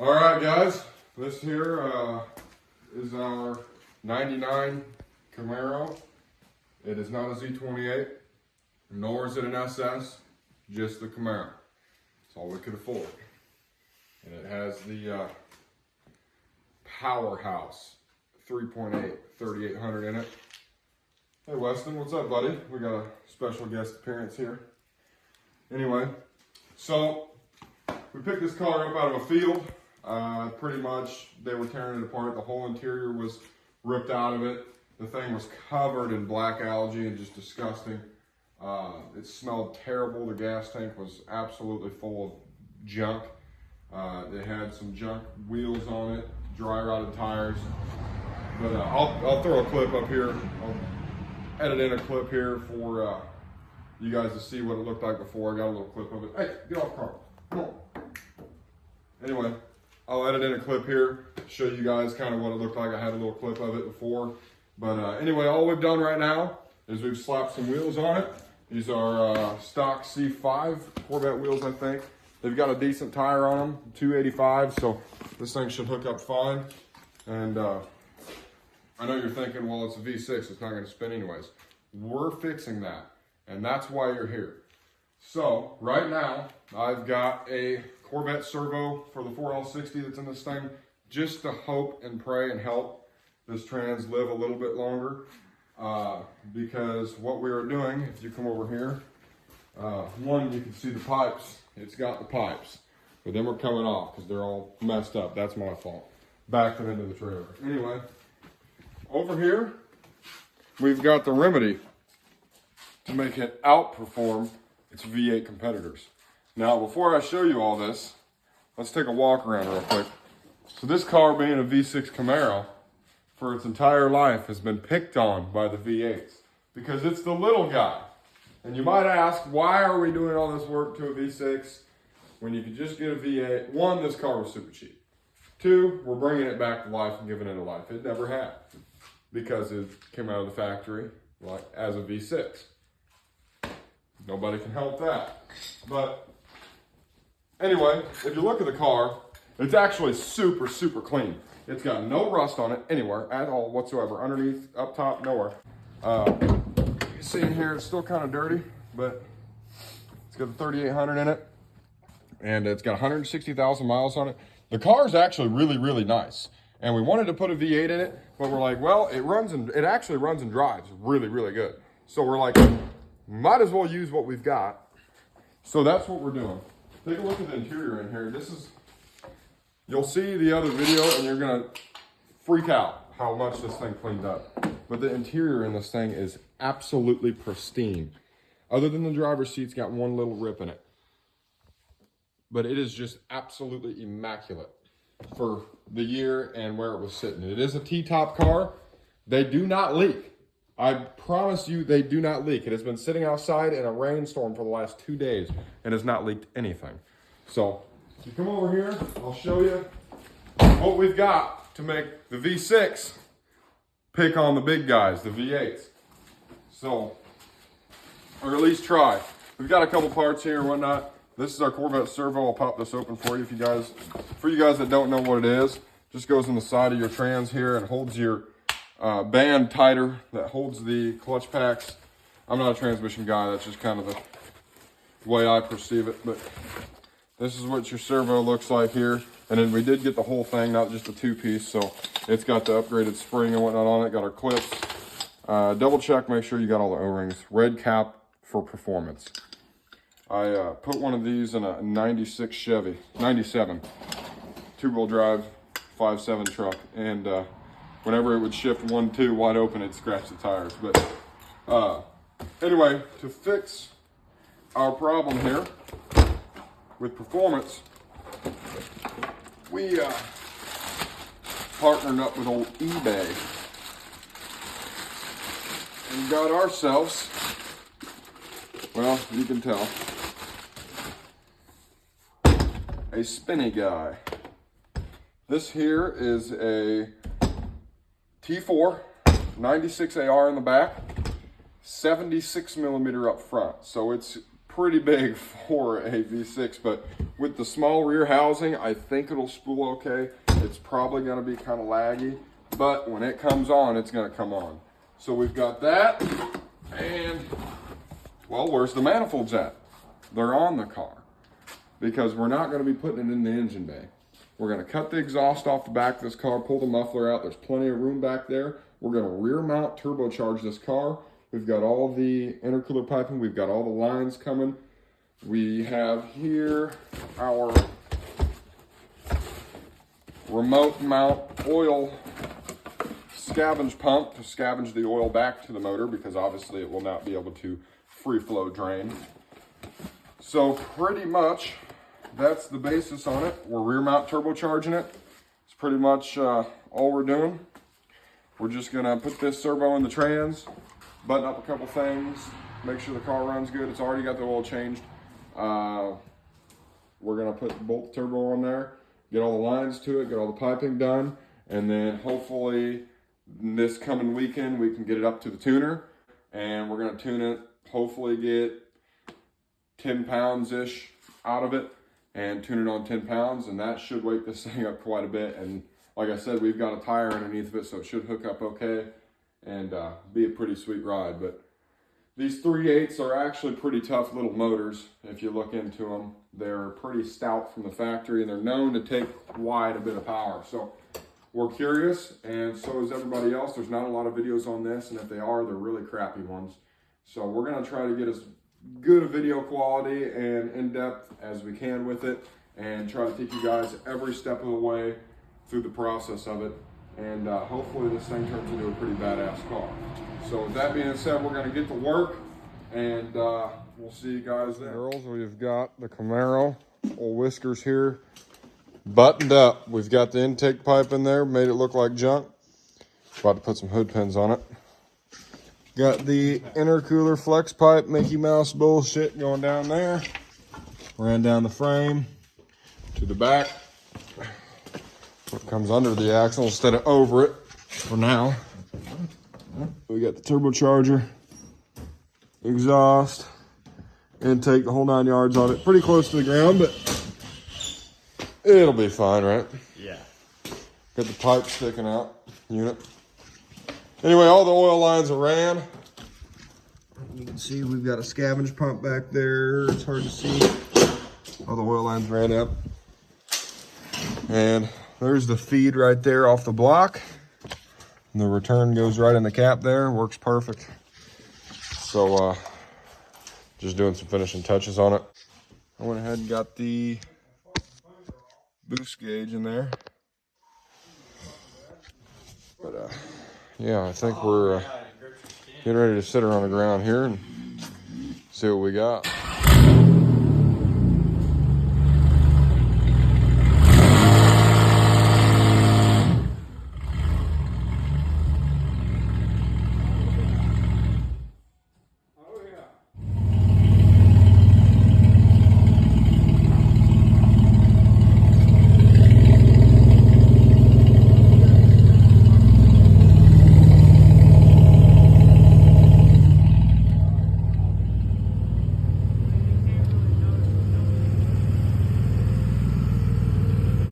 All right, guys, this here is our 99 Camaro. It is not a Z28, nor is it an SS, just the Camaro. It's all we could afford. And it has the powerhouse 3.8 3800 in it. Hey Weston, what's up, buddy? We got a special guest appearance here. Anyway, so we picked this car up out of a field. Pretty much they were tearing it apart. The whole interior was ripped out of it. The thing was covered in black algae and just disgusting. It smelled terrible. The gas tank was absolutely full of junk. It had some junk wheels on it, dry rotted tires. But I'll throw a clip up here. I'll edit in a clip here for you guys to see what it looked like before. I got a little clip of it. Hey, get off, Carl. Come on. Anyway, I'll edit in a clip here, show you guys kind of what it looked like. I had a little clip of it before. But anyway, all we've done right now is we've slapped some wheels on it. These are stock C5 Corvette wheels, I think. They've got a decent tire on them, 285, so this thing should hook up fine. And I know you're thinking, well, it's a V6, it's not gonna spin anyways. We're fixing that, and that's why you're here. So, right now, I've got a Corvette servo for the 4L60 that's in this thing, just to hope and pray and help this trans live a little bit longer. Because what we are doing, if you come over here, one, you can see the pipes. It's got the pipes, but then we're coming off because they're all messed up. That's my fault. Back them into the trailer. Anyway, over here, we've got the remedy to make it outperform its V8 competitors. Now, before I show you all this, let's take a walk around real quick. So this car, being a V6 Camaro, for its entire life has been picked on by the V8s because it's the little guy. And you might ask, why are we doing all this work to a V6 when you could just get a V8? One, this car was super cheap. Two, we're bringing it back to life and giving it a life it never had because it came out of the factory like as a V6. Nobody can help that. But anyway, if you look at the car, it's actually super, super clean. It's got no rust on it anywhere at all whatsoever. Underneath, up top, nowhere. You see in here, it's still kind of dirty, but it's got the 3800 in it, and it's got 160,000 miles on it. The car is actually really, really nice, and we wanted to put a V8 in it, but we're like, well, it actually runs and drives really, really good. So we're like, might as well use what we've got. So that's what we're doing. Take a look at the interior in here. You'll see the other video and you're gonna freak out how much this thing cleaned up. But the interior in this thing is absolutely pristine. Other than the driver's seat's got one little rip in it. But it is just absolutely immaculate for the year and where it was sitting. It is a T-top car. They do not leak. I promise you they do not leak. It has been sitting outside in a rainstorm for the last 2 days and has not leaked anything. So, if you come over here, I'll show you what we've got to make the V6 pick on the big guys, the V8s. So, or at least try. We've got a couple parts here and whatnot. This is our Corvette servo. I'll pop this open for you for you guys that don't know what it is. Just goes in the side of your trans here and holds your band tighter that holds the clutch packs. I'm not a transmission guy. That's just kind of the way I perceive it, but this is what your servo looks like here. And then we did get the whole thing, not just the two-piece. So it's got the upgraded spring and whatnot on it. Got our clips. Double check, make sure you got all the O-rings. Red cap for performance. I put one of these in a 96 Chevy, 97. Two-wheel drive, 5.7 truck. And whenever it would shift 1-2 wide open, it'd scratch the tires. But anyway, to fix our problem here, with performance, we partnered up with old eBay and got ourselves, well, you can tell, a spinny guy. This here is a T4, 96 AR in the back, 76 millimeter up front. So it's pretty big for a V6, but with the small rear housing, I think it'll spool okay. It's probably gonna be kind of laggy, but when it comes on, it's gonna come on. So we've got that, and well, where's the manifolds at? They're on the car, because we're not gonna be putting it in the engine bay. We're gonna cut the exhaust off the back of this car, pull the muffler out. There's plenty of room back there. We're gonna rear mount turbocharge this car. We've got all the intercooler piping. We've got all the lines coming. We have here our remote mount oil scavenge pump to scavenge the oil back to the motor, because obviously it will not be able to free flow drain. So pretty much that's the basis on it. We're rear mount turbocharging it. It's pretty much all we're doing. We're just gonna put this servo in the trans, button up a couple things, make sure the car runs good. It's already got the oil changed. We're gonna bolt the turbo on there, get all the lines to it, get all the piping done, and then hopefully this coming weekend we can get it up to the tuner, and we're gonna tune it, hopefully get 10 pounds-ish out of it, and tune it on 10 pounds, and that should wake this thing up quite a bit. And like I said, we've got a tire underneath of it, so it should hook up okay and be a pretty sweet ride. But these 3/8 are actually pretty tough little motors. If you look into them, they're pretty stout from the factory, and they're known to take quite a bit of power. So we're curious, and so is everybody else. There's not a lot of videos on this, and if they are, they're really crappy ones. So we're gonna try to get as good a video quality and in-depth as we can with it, and try to take you guys every step of the way through the process of it. And hopefully this thing turns into a pretty badass car. So with that being said, we're gonna get to work, and we'll see you guys then. Girls, we've got the Camaro, old whiskers here, buttoned up. We've got the intake pipe in there, made it look like junk. About to put some hood pins on it. Got the intercooler flex pipe, Mickey Mouse bullshit going down there. Ran down the frame to the back. It comes under the axle instead of over it for now. We got the turbocharger, exhaust, intake, the whole 9 yards on it. Pretty close to the ground, but it'll be fine, right? Yeah. Got the pipe sticking out, unit. Anyway, all the oil lines are ran. You can see we've got a scavenge pump back there. It's hard to see. All the oil lines ran up. And there's the feed right there off the block. And the return goes right in the cap there. Works perfect. So just doing some finishing touches on it. I went ahead and got the boost gauge in there. But yeah, I think we're getting ready to sit her on the ground here and see what we got.